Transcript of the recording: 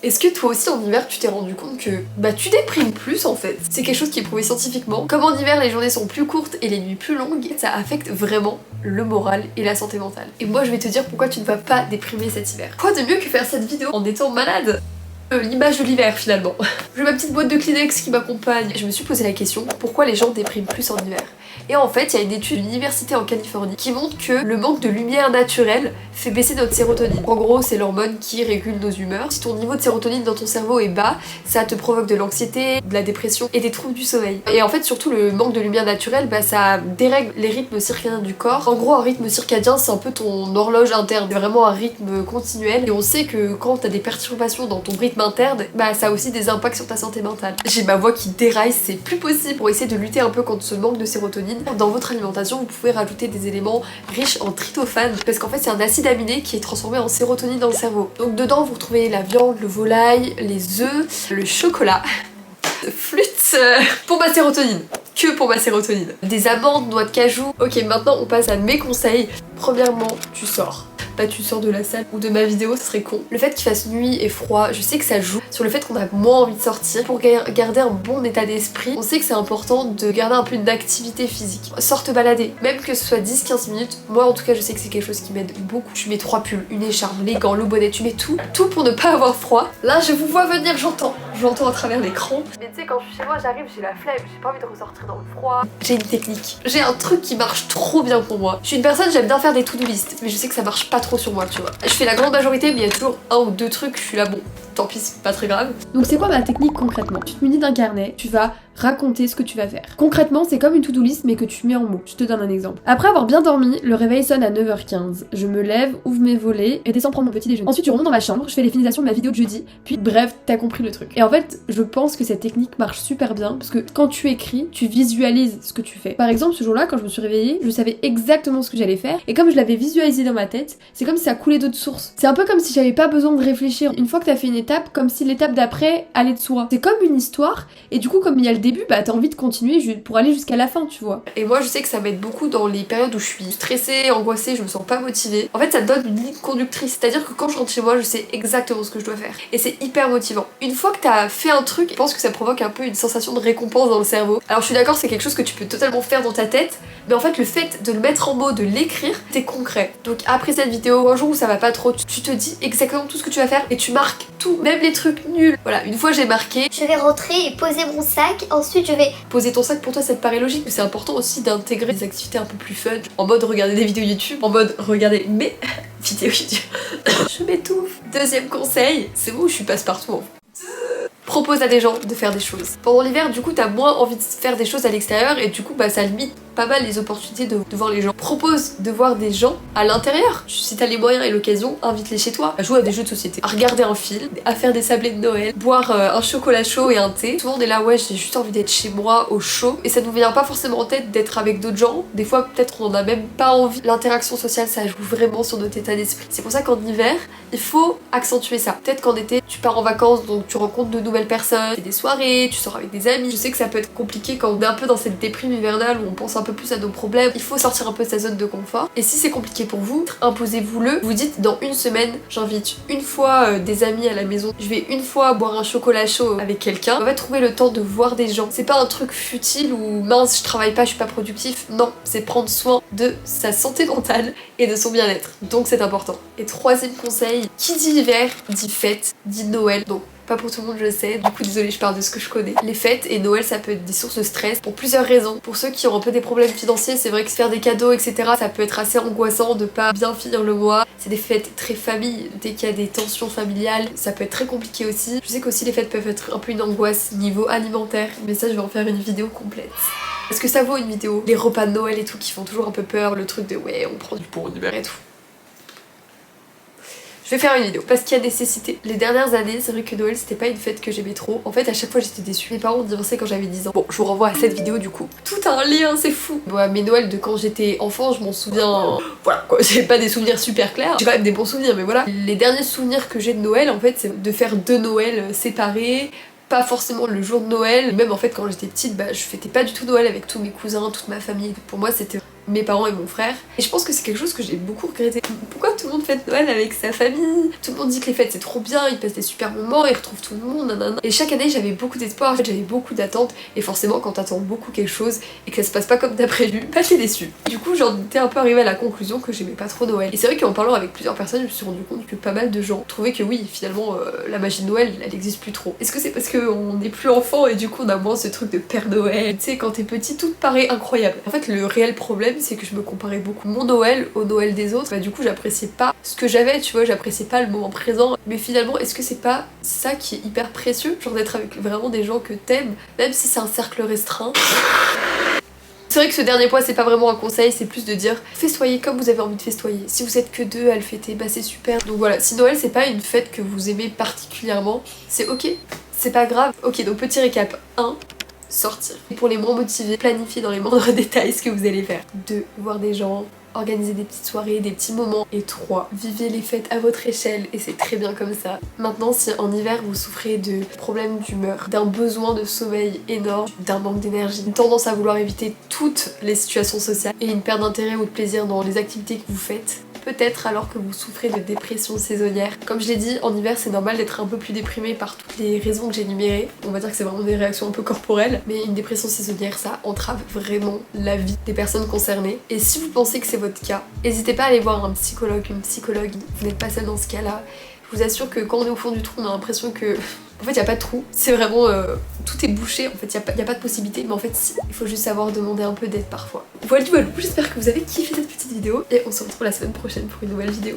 Est-ce que toi aussi en hiver tu t'es rendu compte que tu déprimes plus en fait? C'est quelque chose qui est prouvé scientifiquement. Comme en hiver les journées sont plus courtes et les nuits plus longues, ça affecte vraiment le moral et la santé mentale. Et moi je vais te dire pourquoi tu ne vas pas déprimer cet hiver. Quoi de mieux que faire cette vidéo en étant malade? L'image de l'hiver finalement. J'ai ma petite boîte de Kleenex qui m'accompagne. Je me suis posé la question, pourquoi les gens dépriment plus en hiver? Et en fait, il y a une étude d'une université en Californie qui montre que le manque de lumière naturelle fait baisser notre sérotonine. En gros, c'est l'hormone qui régule nos humeurs. Si ton niveau de sérotonine dans ton cerveau est bas, ça te provoque de l'anxiété, de la dépression et des troubles du sommeil. Et en fait, surtout le manque de lumière naturelle, ça dérègle les rythmes circadiens du corps. En gros, un rythme circadien, c'est un peu ton horloge interne. C'est vraiment un rythme continuel. Et on sait que quand t'as des perturbations dans ton rythme interne, ça a aussi des impacts sur ta santé mentale. J'ai ma voix qui déraille, c'est plus possible. Pour essayer de lutter un peu contre ce manque de sérotonine, dans votre alimentation, vous pouvez rajouter des éléments riches en tryptophane parce qu'en fait c'est un acide aminé qui est transformé en sérotonine dans le cerveau. Donc dedans vous retrouvez la viande, le volaille, les œufs, le chocolat, flûte pour ma sérotonine. Que pour ma sérotonine. Des amandes, noix de cajou. Ok, maintenant on passe à mes conseils. Premièrement, tu sors. Tu sors de la salle ou de ma vidéo, ce serait con. Le fait qu'il fasse nuit et froid, je sais que ça joue sur le fait qu'on a moins envie de sortir. Pour garder un bon état d'esprit, on sait que c'est important de garder un peu d'activité physique. Sors te balader, même que ce soit 10-15 minutes. Moi en tout cas je sais que c'est quelque chose qui m'aide beaucoup. Tu mets 3 pulls, une écharpe, les gants, le bonnet, tu mets tout pour ne pas avoir froid. Là je vous vois venir, j'entends à travers l'écran. Mais tu sais, quand je suis chez moi, j'arrive, j'ai la flemme, j'ai pas envie de ressortir dans le froid. J'ai une technique, j'ai un truc qui marche trop bien pour moi. Je suis une personne, j'aime bien faire des to-do list, mais je sais que ça marche pas trop sur moi, tu vois. Je fais la grande majorité, mais il y a toujours un ou deux trucs, je suis là, bon, tant pis, c'est pas très grave. Donc c'est quoi ma technique concrètement? Tu te munis d'un carnet, tu vas raconter ce que tu vas faire. Concrètement, c'est comme une to-do list mais que tu mets en mots. Je te donne un exemple. Après avoir bien dormi, le réveil sonne à 9h15. Je me lève, ouvre mes volets et descends prendre mon petit déjeuner. Ensuite, tu remontes dans ma chambre, je fais les finalisations de ma vidéo de jeudi, puis bref, t'as compris le truc. Et en fait, je pense que cette technique marche super bien parce que quand tu écris, tu visualises ce que tu fais. Par exemple, ce jour-là, quand je me suis réveillée, je savais exactement ce que j'allais faire et comme je l'avais visualisé dans ma tête, c'est comme si ça coulait d'autres sources. C'est un peu comme si j'avais pas besoin de réfléchir. Une fois que t'as fait une étape, comme si l'étape d'après allait de soi. C'est comme une histoire et du coup, comme il y a le début, t'as envie de continuer pour aller jusqu'à la fin, tu vois. Et moi je sais que ça m'aide beaucoup dans les périodes où je suis stressée, angoissée, je me sens pas motivée. En fait ça me donne une ligne conductrice, c'est-à-dire que quand je rentre chez moi je sais exactement ce que je dois faire. Et c'est hyper motivant. Une fois que t'as fait un truc, je pense que ça provoque un peu une sensation de récompense dans le cerveau. Alors je suis d'accord, c'est quelque chose que tu peux totalement faire dans ta tête, mais en fait le fait de le mettre en mots, de l'écrire, c'est concret. Donc après cette vidéo, un jour où ça va pas trop, tu te dis exactement tout ce que tu vas faire et tu marques tout, même les trucs nuls. Voilà, une fois j'ai marqué. Je vais rentrer et poser mon sac, ensuite je vais... Poser ton sac, pour toi ça te paraît logique, mais c'est important aussi d'intégrer des activités un peu plus fun, en mode regarder des vidéos YouTube, en mode regarder mes vidéos YouTube. Je m'étouffe. Deuxième conseil, c'est où je suis passe-partout en fait. Propose à des gens de faire des choses. Pendant l'hiver, du coup, t'as moins envie de faire des choses à l'extérieur et du coup, ça limite pas mal les opportunités de voir les gens. Propose de voir des gens à l'intérieur. Si t'as les moyens et l'occasion, invite-les chez toi, à jouer à des jeux de société, à regarder un film, à faire des sablés de Noël, boire un chocolat chaud et un thé. Tout le monde est là, ouais, j'ai juste envie d'être chez moi, au chaud. Et ça nous vient pas forcément en tête d'être avec d'autres gens. Des fois, peut-être on en a même pas envie. L'interaction sociale, ça joue vraiment sur notre état d'esprit. C'est pour ça qu'en hiver, il faut accentuer ça. Peut-être qu'en été, tu pars en vacances, donc tu rencontres de nouvelles personnes, tu fais des soirées, tu sors avec des amis. Je sais que ça peut être compliqué quand on est un peu dans cette déprime hivernale où on pense un peu plus à nos problèmes. Il faut sortir un peu de sa zone de confort. Et si c'est compliqué pour vous, imposez-vous-le. Vous dites dans une semaine, j'invite une fois des amis à la maison, je vais une fois boire un chocolat chaud avec quelqu'un. On va trouver le temps de voir des gens. C'est pas un truc futile ou mince, je travaille pas, je suis pas productif. Non, c'est prendre soin de sa santé mentale et de son bien-être. Donc c'est important. Et troisième conseil, qui dit hiver dit fête, dit Noël. Donc pas pour tout le monde, je sais. Du coup, désolée, je parle de ce que je connais. Les fêtes et Noël, ça peut être des sources de stress pour plusieurs raisons. Pour ceux qui ont un peu des problèmes financiers, c'est vrai que se faire des cadeaux, etc., ça peut être assez angoissant de pas bien finir le mois. C'est des fêtes très famille. Dès qu'il y a des tensions familiales, ça peut être très compliqué aussi. Je sais qu'aussi les fêtes peuvent être un peu une angoisse niveau alimentaire. Mais ça, je vais en faire une vidéo complète. Est-ce que ça vaut une vidéo? Les repas de Noël et tout qui font toujours un peu peur, le truc de ouais, on prend du pot en hiver et tout. Je vais faire une vidéo parce qu'il y a nécessité. Les dernières années, c'est vrai que Noël c'était pas une fête que j'aimais trop. En fait, à chaque fois j'étais déçue. Mes parents ont divorcé quand j'avais 10 ans. Bon, je vous renvoie à cette vidéo du coup. Tout a un lien, c'est fou. Ouais, mes Noëls de quand j'étais enfant, je m'en souviens. Voilà quoi, j'ai pas des souvenirs super clairs. J'ai quand même des bons souvenirs, mais voilà. Les derniers souvenirs que j'ai de Noël, en fait, c'est de faire 2 Noëls séparés. Pas forcément le jour de Noël. Même en fait, quand j'étais petite, je fêtais pas du tout Noël avec tous mes cousins, toute ma famille. Pour moi, c'était mes parents et mon frère. Et je pense que c'est quelque chose que j'ai beaucoup regretté. Pourquoi tout le monde fête Noël avec sa famille? Tout le monde dit que les fêtes c'est trop bien, ils passent des super moments, ils retrouvent tout le monde, nanana. Et chaque année j'avais beaucoup d'espoir, en fait, j'avais beaucoup d'attentes. Et forcément quand t'attends beaucoup quelque chose et que ça se passe pas comme t'as prévu, bah t'es déçu. Du coup j'en étais un peu arrivée à la conclusion que j'aimais pas trop Noël. Et c'est vrai qu'en parlant avec plusieurs personnes, je me suis rendu compte que pas mal de gens trouvaient que oui, finalement la magie de Noël elle existe plus trop. Est-ce que c'est parce qu'on n'est plus enfant et du coup on a moins ce truc de Père Noël? Tu sais, quand t'es petit tout te paraît incroyable. En fait le réel problème c'est que je me comparais beaucoup mon Noël au Noël des autres. Bah du coup j'appréciais pas ce que j'avais, tu vois, j'appréciais pas le moment présent. Mais finalement est-ce que c'est pas ça qui est hyper précieux? Genre d'être avec vraiment des gens que t'aimes, même si c'est un cercle restreint. C'est vrai que ce dernier point c'est pas vraiment un conseil, c'est plus de dire festoyez comme vous avez envie de festoyer. Si vous êtes que deux à le fêter, bah c'est super. Donc voilà, si Noël c'est pas une fête que vous aimez particulièrement, c'est ok, c'est pas grave. Ok, donc petit récap. 1. Sortir. Et pour les moins motivés, planifier dans les moindres détails ce que vous allez faire. 2. Voir des gens, organiser des petites soirées, des petits moments. Et 3. Vivez les fêtes à votre échelle et c'est très bien comme ça. Maintenant, si en hiver vous souffrez de problèmes d'humeur, d'un besoin de sommeil énorme, d'un manque d'énergie, une tendance à vouloir éviter toutes les situations sociales et une perte d'intérêt ou de plaisir dans les activités que vous faites, peut-être alors que vous souffrez de dépression saisonnière. Comme je l'ai dit, en hiver c'est normal d'être un peu plus déprimé par toutes les raisons que j'ai énumérées. On va dire que c'est vraiment des réactions un peu corporelles, mais une dépression saisonnière ça entrave vraiment la vie des personnes concernées. Et si vous pensez que c'est votre cas, n'hésitez pas à aller voir un psychologue, une psychologue, vous n'êtes pas seul dans ce cas-là. Je vous assure que quand on est au fond du trou, on a l'impression que en fait il n'y a pas de trou, c'est vraiment tout est bouché, en fait il n'y a pas de possibilité, mais en fait si, il faut juste savoir demander un peu d'aide parfois. Voilà, j'espère que vous avez kiffé cette petite vidéo et on se retrouve la semaine prochaine pour une nouvelle vidéo.